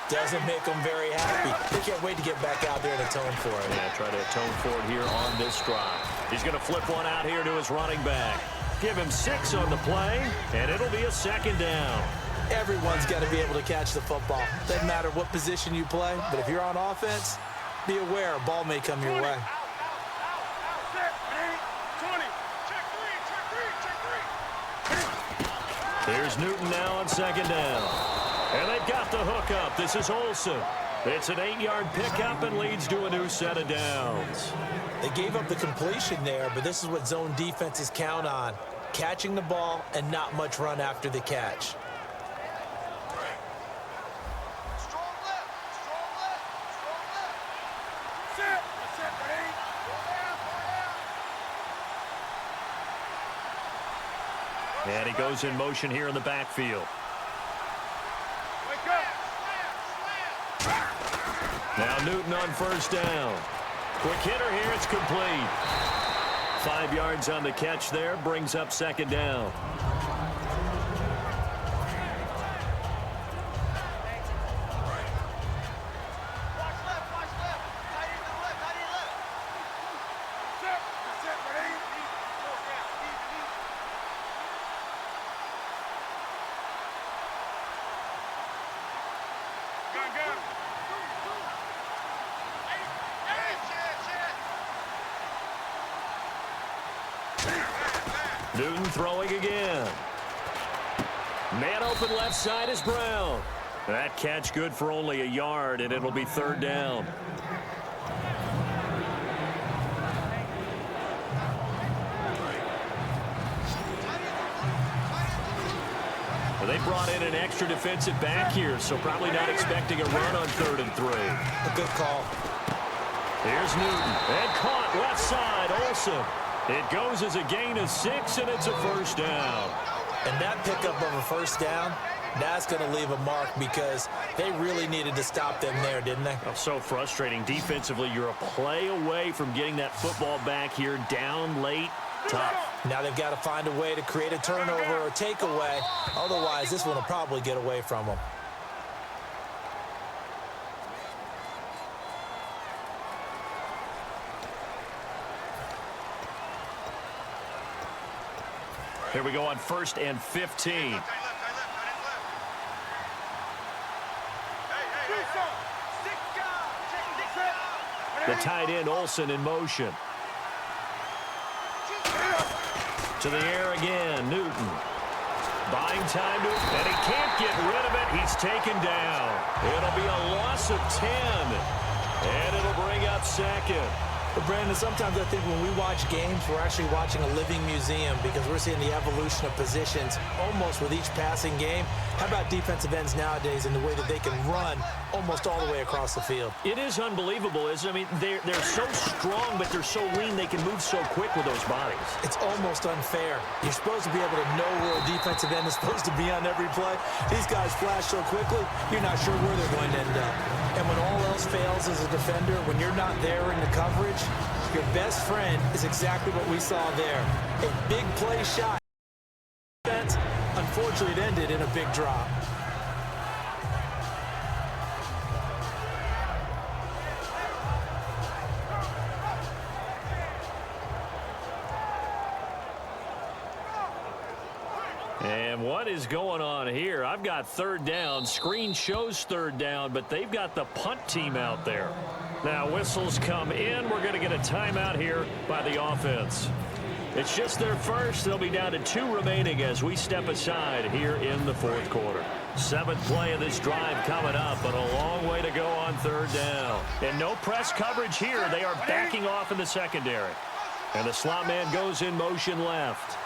doesn't make them very happy. They can't wait to get back out there and atone for it. Yeah, try to atone for it here on this drive. He's going to flip one out here to his running back. Give him 6 on the play, and it'll be a second down. Everyone's got to be able to catch the football. Doesn't matter what position you play, but if you're on offense, be aware a ball may come your way. Here's Newton now on second down. And they've got the hook up. This is Olsen. It's an 8-yard pickup and leads to a new set of downs. They gave up the completion there, but this is what zone defenses count on. Catching the ball and not much run after the catch. And he goes in motion here in the backfield. Now Newton on first down. Quick hitter here, it's complete. 5 yards on the catch there, brings up second down. Newton throwing again. Man open left side is Brown. That catch good for only a yard, and it'll be third down. Well, they brought in an extra defensive back here, so probably not expecting a run on 3rd and 3. A good call. Here's Newton. And caught left side, Olsen. It goes as a gain of 6, and it's a first down. And that pickup of a first down, that's going to leave a mark because they really needed to stop them there, didn't they? Oh, so frustrating. Defensively, you're a play away from getting that football back here down late. Tough. Now they've got to find a way to create a turnover or takeaway. Otherwise, this one will probably get away from them. Here we go on 1st and 15. The tight end, Olsen, in motion. To the air again, Newton. Buying time to, and he can't get rid of it. He's taken down. It'll be a loss of 10, and it'll bring up 2nd. But Brandon, sometimes I think when we watch games, we're actually watching a living museum because we're seeing the evolution of positions almost with each passing game. How about defensive ends nowadays and the way that they can run almost all the way across the field? It is unbelievable, isn't it? I mean, they're so strong, but they're so lean, they can move so quick with those bodies. It's almost unfair. You're supposed to be able to know where a defensive end is supposed to be on every play. These guys flash so quickly, you're not sure where they're going to end up. And when all else fails as a defender, when you're not there in the coverage, your best friend is exactly what we saw there. A big play shot. Unfortunately, it ended in a big drop. And what is going on here? I've got 3rd down. Screen shows 3rd down, but they've got the punt team out there. Now whistles come in. We're going to get a timeout here by the offense. It's just their first. They'll be down to 2 remaining as we step aside here in the 4th quarter. 7th play of this drive coming up, but a long way to go on 3rd down. And no press coverage here. They are backing off in the secondary. And the slot man goes in motion left.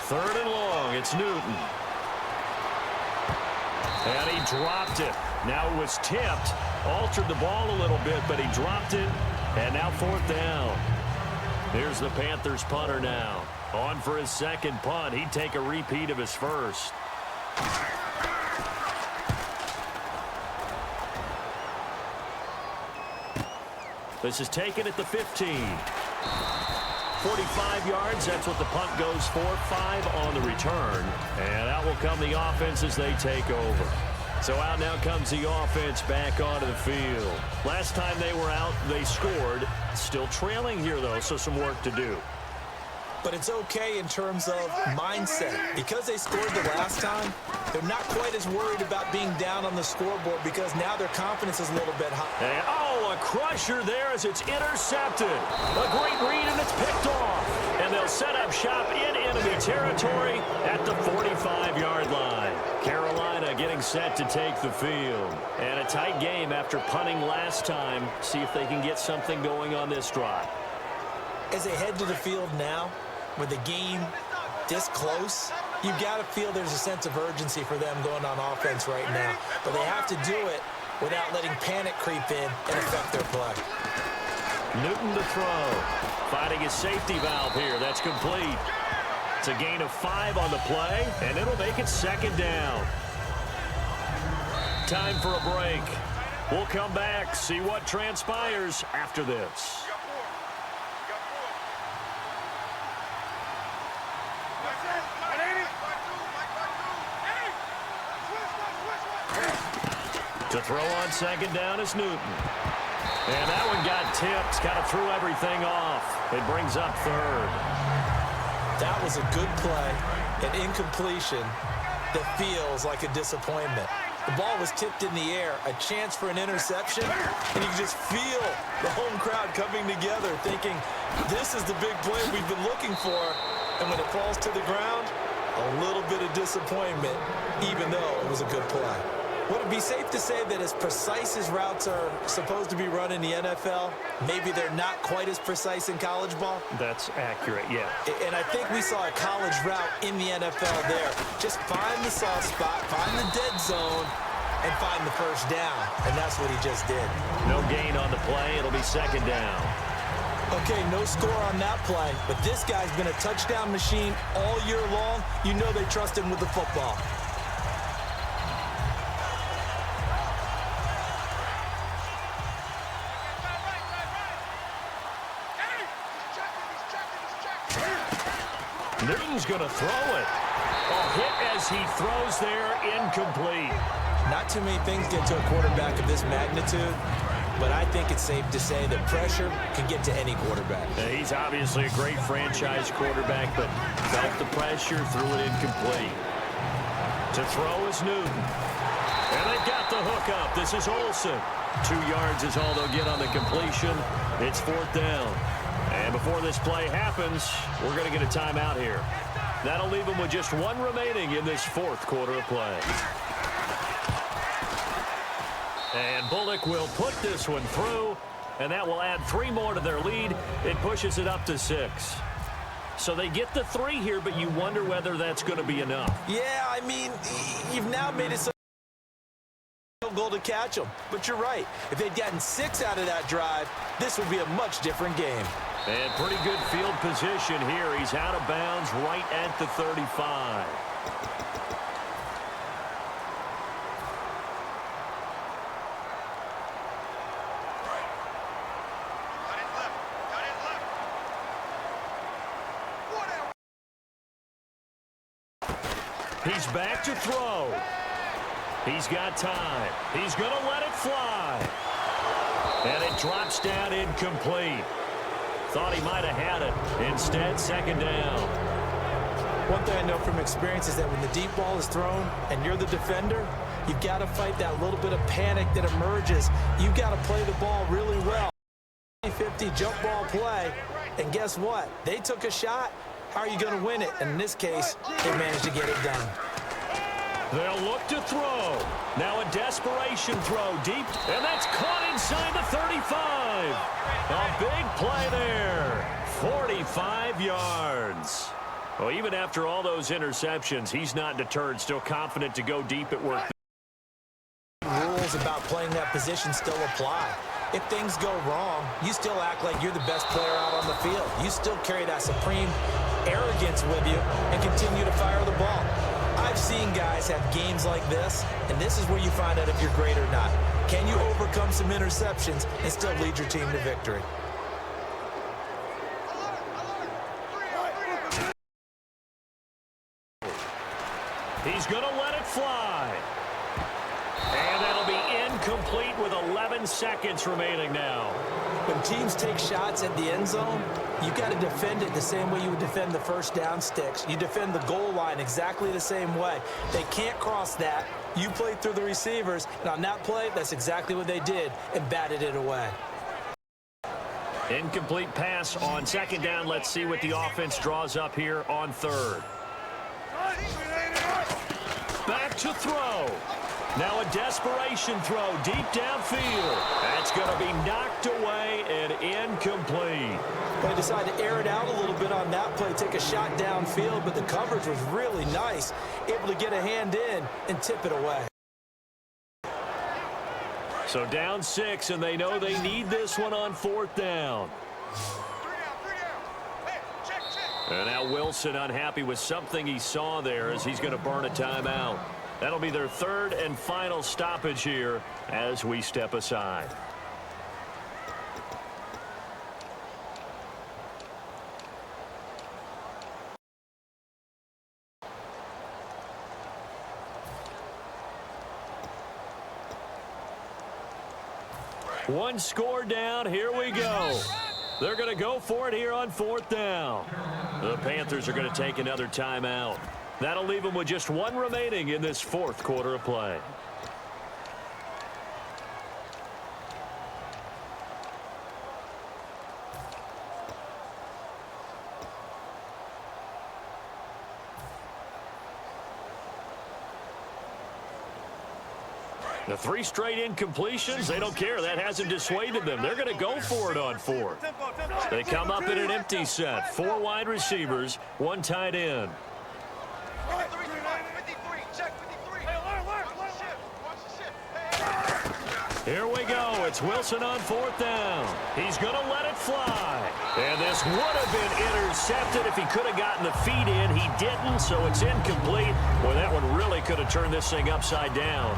3rd and long. It's Newton. And he dropped it. Now it was tipped. Altered the ball a little bit, but he dropped it. And now 4th down. Here's the Panthers punter now. On for his 2nd punt. He'd take a repeat of his first. This is taken at the 15. 45 yards, that's what the punt goes for. 5 on the return. And out will come the offense as they take over. So out now comes the offense back onto the field. Last time they were out, they scored. Still trailing here, though, so some work to do. But it's okay in terms of mindset. Because they scored the last time, they're not quite as worried about being down on the scoreboard because now their confidence is a little bit high. And, oh, a crusher there as it's intercepted. A great read, and it's picked off. And they'll set up shop in enemy territory at the 45-yard line. Carolina getting set to take the field. And a tight game after punting last time. See if they can get something going on this drive. As they head to the field now, with the game this close, you've got to feel there's a sense of urgency for them going on offense right now. But they have to do it without letting panic creep in and affect their play. Newton to throw. Finding his safety valve here. That's complete. It's a gain of 5 on the play, and it'll make it 2nd down. Time for a break. We'll come back, see what transpires after this. To throw on 2nd down is Newton. And that one got tipped. Kind of threw everything off. It brings up 3rd. That was a good play, an incompletion that feels like a disappointment. The ball was tipped in the air, a chance for an interception, and you can just feel the home crowd coming together thinking, this is the big play we've been looking for. And when it falls to the ground, a little bit of disappointment, even though it was a good play. Would it be safe to say that as precise as routes are supposed to be run in the NFL, maybe they're not quite as precise in college ball? That's accurate, yeah. And I think we saw a college route in the NFL there. Just find the soft spot, find the dead zone, and find the first down. And that's what he just did. No gain on the play. It'll be second down. Okay, no score on that play, but this guy's been a touchdown machine all year long. You know they trust him with the football. Newton's going to throw it. A hit as he throws there, incomplete. Not too many things get to a quarterback of this magnitude, but I think it's safe to say that pressure can get to any quarterback. He's obviously a great franchise quarterback, but felt the pressure, threw it incomplete. To throw is Newton. And they've got the hook up. This is Olsen. 2 yards is all they'll get on the completion. It's fourth down. And before this play happens, we're going to get a timeout here. That'll leave them with just one remaining in this fourth quarter of play. And Bullock will put this one through, and that will add 3 more to their lead. It pushes it up to 6. So they get the 3 here, but you wonder whether that's going to be enough. Yeah, I mean, you've now made it so goal to catch them. But you're right. If they'd gotten 6 out of that drive, this would be a much different game. And pretty good field position here. He's out of bounds right at the 35. He's back to throw. He's got time. He's going to let it fly. And it drops down incomplete. Thought he might have had it. Instead, second down. One thing I know from experience is that when the deep ball is thrown and you're the defender, you've got to fight that little bit of panic that emerges. You've got to play the ball really well. 50 jump ball play. And guess what? They took a shot. How are you going to win it? And in this case, they managed to get it done. They'll look to throw. Now a desperation throw deep, and that's caught inside the 35. A big play there. 45 yards. Well, even after all those interceptions, he's not deterred, still confident to go deep at work. Rules about playing that position still apply. If things go wrong, you still act like you're the best player out on the field. You still carry that supreme arrogance with you and continue to fire the ball. I've seen guys have games like this, and this is where you find out if you're great or not. Can you overcome some interceptions and still lead your team to victory? He's going to let it fly. And that'll be incomplete with 11 seconds remaining now. When teams take shots at the end zone, you've got to defend it the same way you would defend the first down sticks. You defend the goal line exactly the same way. They can't cross that. You play through the receivers, and on that play, that's exactly what they did and batted it away. Incomplete pass on second down. Let's see what the offense draws up here on third. Back to throw. Now a desperation throw deep downfield. That's going to be knocked away and incomplete. They decided to air it out a little bit on that play, take a shot downfield, but the coverage was really nice, able to get a hand in and tip it away. So down 6, and they know they need this one on fourth down. And now Wilson unhappy with something he saw there as he's going to burn a timeout. That'll be their third and final stoppage here as we step aside. One score down. Here we go. They're going to go for it here on fourth down. The Panthers are going to take another timeout. That'll leave them with just one remaining in this fourth quarter of play. The 3 straight incompletions, they don't care. That hasn't dissuaded them. They're going to go for it on 4th. They come up in an empty set. 4 wide receivers, 1 tight end. Here we go. It's Wilson on 4th down. He's going to let it fly. And this would have been intercepted if he could have gotten the feet in. He didn't, so it's incomplete. Boy, that one really could have turned this thing upside down.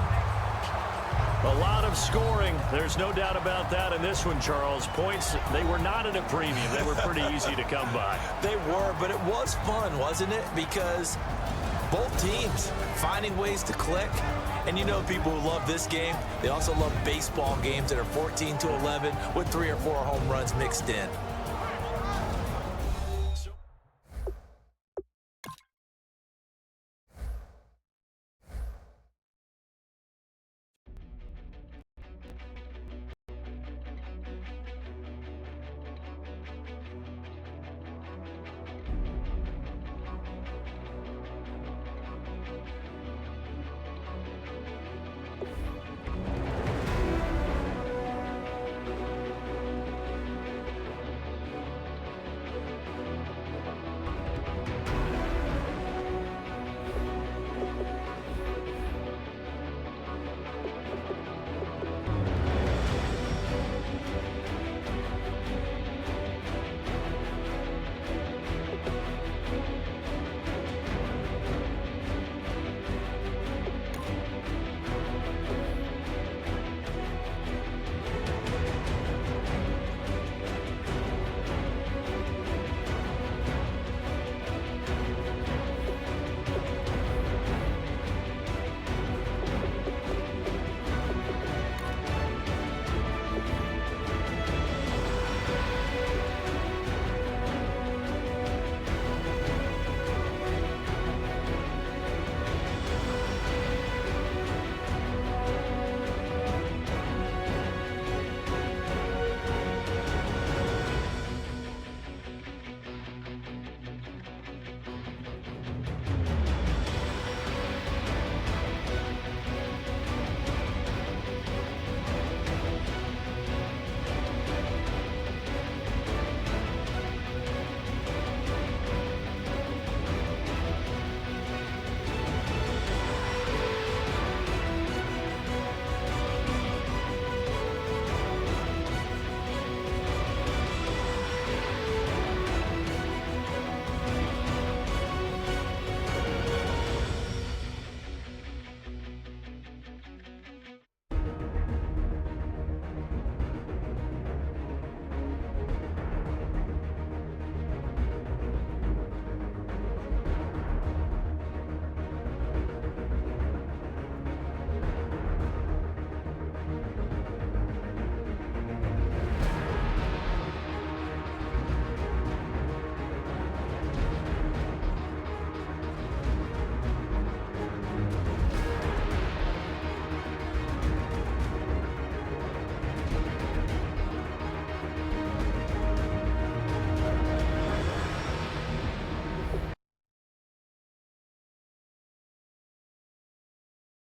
A lot of scoring. There's no doubt about that in this one, Charles. Points, they were not at a premium. They were pretty easy to come by. They were, but it was fun, wasn't it? Because both teams finding ways to click. And you know people who love this game, they also love baseball games that are 14-11 with 3 or 4 home runs mixed in.